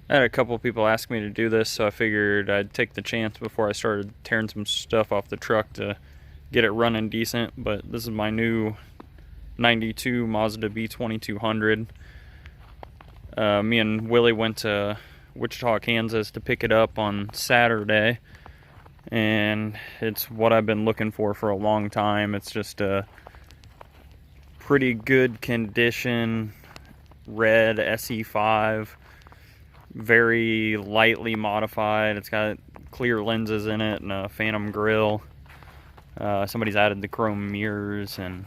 I had a couple people ask me to do this, so I figured I'd take the chance before I started tearing some stuff off the truck to get it running decent. But this is my new 92 Mazda B2200. Me and Willie went to Wichita, Kansas to pick it up on Saturday, and it's what I've been looking for a long time. It's just a pretty good condition red SE5, very lightly modified. It's got clear lenses in it and a phantom grille. Somebody's added the chrome mirrors and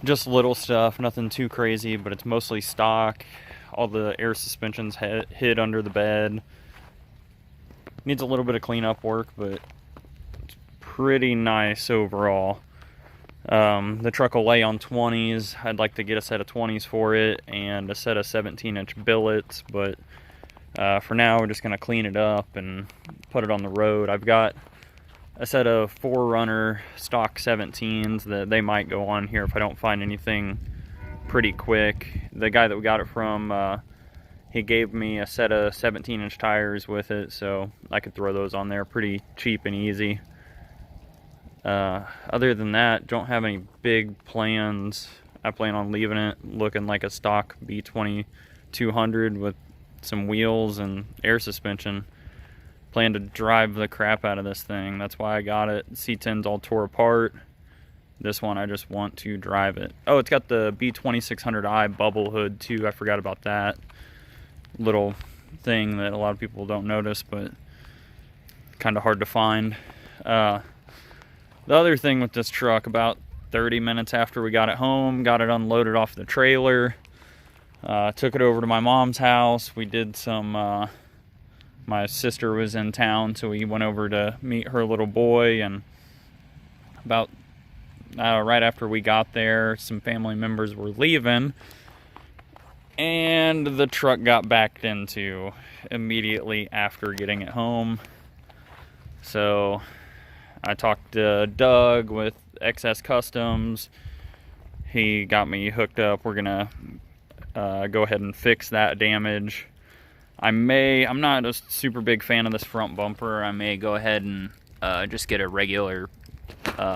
just little stuff, nothing too crazy, but it's mostly stock. All the air suspension's hid under the bed. Needs a little bit of cleanup work, but it's pretty nice overall. The truck will lay on 20s. I'd like to get a set of 20s for it and a set of 17-inch billets, but for now we're just going to clean it up and put it on the road. I've got a set of 4Runner stock 17s that they might go on here if I don't find anything pretty quick. The guy that we got it from, he gave me a set of 17-inch tires with it, so I could throw those on there pretty cheap and easy. Other than that, don't have any big plans. I plan on leaving it looking like a stock B2200 with some wheels and air suspension. Plan to drive the crap out of this thing. That's why I got it. C10's all tore apart. This one, I just want to drive it. Oh, it's got the B2600i bubble hood too. I forgot about that little thing that a lot of people don't notice, but kind of hard to find. The other thing with this truck, about 30 minutes after we got it home, got it unloaded off the trailer, took it over to my mom's house. We did some, my sister was in town, so we went over to meet her little boy, and about right after we got there, some family members were leaving, and the truck got backed into immediately after getting it home. So I talked to Doug with XS Customs. He got me hooked up. We're gonna go ahead and fix that damage. I'm not a super big fan of this front bumper. I may go ahead and just get a regular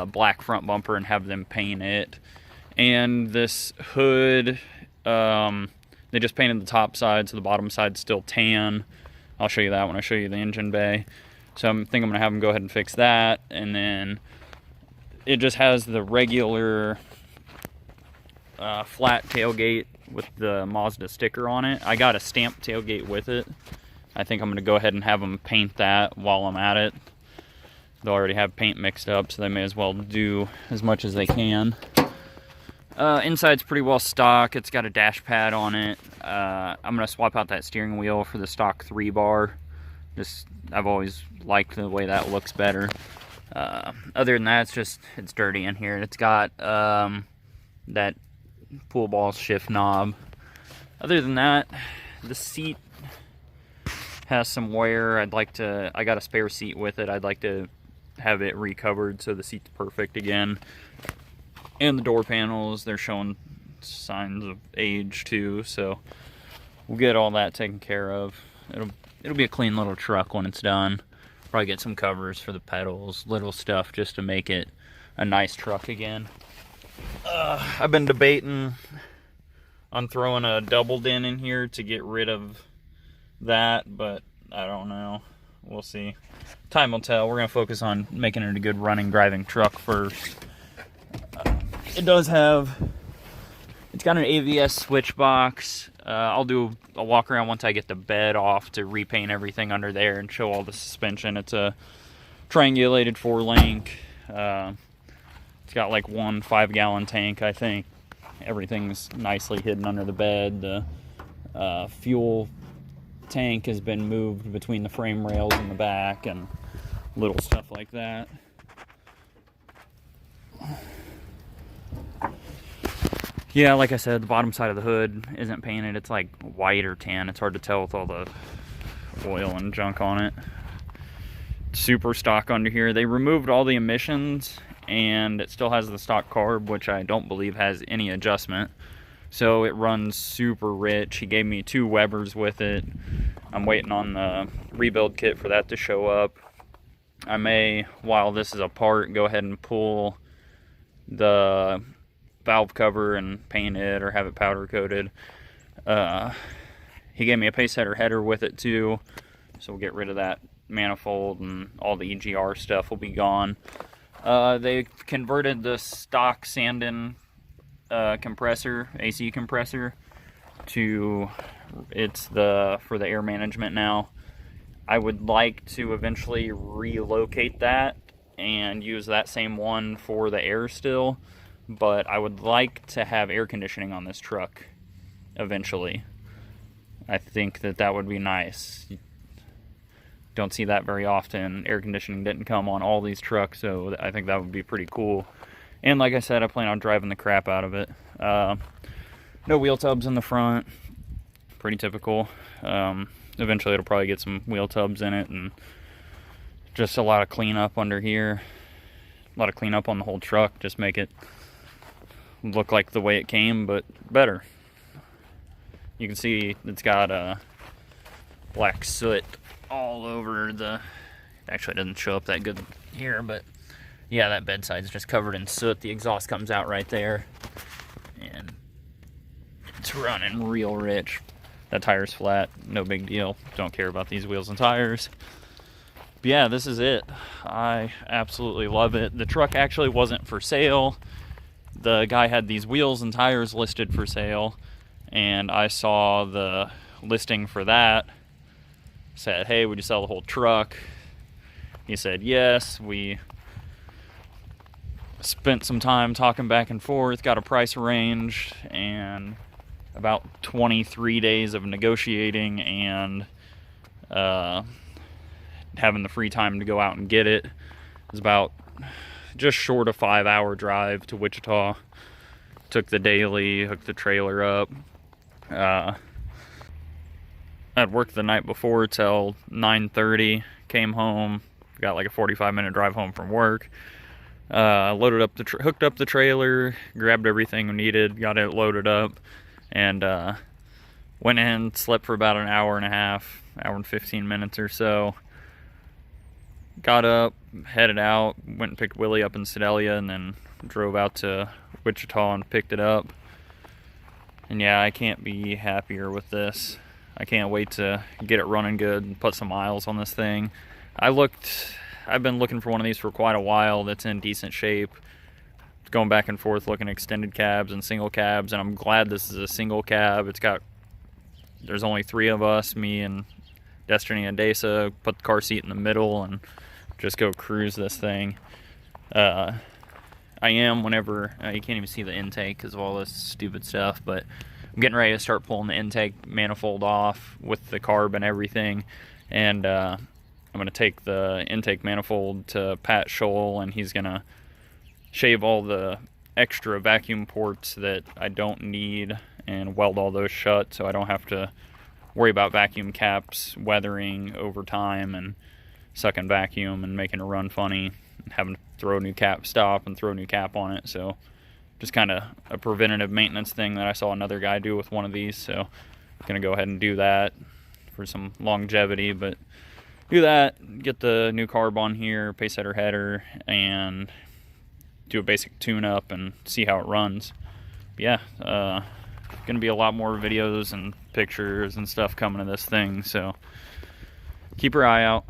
black front bumper and have them paint it. And this hood, they just painted the top side, so the bottom side's still tan. I'll show you that when I show you the engine bay. So I think I'm gonna have them go ahead and fix that. And then it just has the regular flat tailgate with the Mazda sticker on it. I got a stamped tailgate with it. I think I'm gonna go ahead and have them paint that while I'm at it. They'll already have paint mixed up, so they may as well do as much as they can. Inside's pretty well stock. It's got a dash pad on it. I'm gonna swap out that steering wheel for the stock 3-bar. I've always liked the way that looks better. Other than that, it's dirty in here. It's got that pool ball shift knob. Other than that, the seat has some wear. I got a spare seat with it. I'd like to have it recovered so the seat's perfect again. And the door panels, they're showing signs of age too, so we'll get all that taken care of. It'll be a clean little truck when it's done. Probably get some covers for the pedals, little stuff just to make it a nice truck again. I've been debating on throwing a double din in here to get rid of that, but I don't know. We'll see. Time will tell. We're going to focus on making it a good running, driving truck first. It's got an AVS switch box. I'll do a walk around once I get the bed off to repaint everything under there and show all the suspension. It's a triangulated 4-link. It's got like one 5-gallon tank, I think. Everything's nicely hidden under the bed. The fuel tank has been moved between the frame rails in the back and little stuff like that. Yeah, like I said, the bottom side of the hood isn't painted. It's like white or tan. It's hard to tell with all the oil and junk on it. Super stock under here. They removed all the emissions, and it still has the stock carb, which I don't believe has any adjustment. so it runs super rich. He gave me 2 Webers with it. I'm waiting on the rebuild kit for that to show up. I may, while this is apart, go ahead and pull the valve cover and paint it or have it powder coated. He gave me a pace setter header with it too, so we'll get rid of that manifold, and all the EGR stuff will be gone. They converted the stock Sandin compressor, AC compressor, to it's for the air management now. I would like to eventually relocate that and use that same one for the air still, but I would like to have air conditioning on this truck eventually. I think that would be nice. You don't see that very often. Air conditioning didn't come on all these trucks, so I think that would be pretty cool. And like I said, I plan on driving the crap out of it. No wheel tubs in the front. Pretty typical. Eventually it'll probably get some wheel tubs in it, and just a lot of cleanup under here. A lot of cleanup on the whole truck. Just make it look like the way it came, but better. You can see it's got black soot all over the... Actually, it doesn't show up that good here, but yeah, that bedside's just covered in soot. The exhaust comes out right there, and it's running real rich. That tire's flat, no big deal. Don't care about these wheels and tires. But yeah, this is it. I absolutely love it. The truck actually wasn't for sale. The guy had these wheels and tires listed for sale, and I saw the listing for that. Said, hey, would you sell the whole truck? He said yes. We spent some time talking back and forth, got a price range, and about 23 days of negotiating and having the free time to go out and get it. It was about just short of 5-hour drive to Wichita. Took the daily, hooked the trailer up. I'd worked the night before till 9:30, came home, got like a 45-minute drive home from work. Loaded up hooked up the trailer, grabbed everything we needed, got it loaded up, and went in, slept for about an hour and a half, hour and 15 minutes or so. Got up, headed out, went and picked Willie up in Sedalia, and then drove out to Wichita and picked it up. And yeah, I can't be happier with this. I can't wait to get it running good and put some miles on this thing. I've been looking for one of these for quite a while that's in decent shape. Going back and forth looking at extended cabs and single cabs, and I'm glad this is a single cab. There's only 3 of us, me and Destiny and Desa. Put the car seat in the middle and just go cruise this thing. I am whenever, you can't even see the intake because of all this stupid stuff, but I'm getting ready to start pulling the intake manifold off with the carb and everything, and I'm going to take the intake manifold to Pat Scholl, and he's going to shave all the extra vacuum ports that I don't need and weld all those shut, so I don't have to worry about vacuum caps weathering over time and sucking vacuum and making it run funny, and having to throw a new cap, stop and throw a new cap on it. So just kind of a preventative maintenance thing that I saw another guy do with one of these, so I'm going to go ahead and do that for some longevity. But do that, get the new carb on here, pace setter header, and do a basic tune-up and see how it runs. But yeah, going to be a lot more videos and pictures and stuff coming to this thing, so keep your eye out.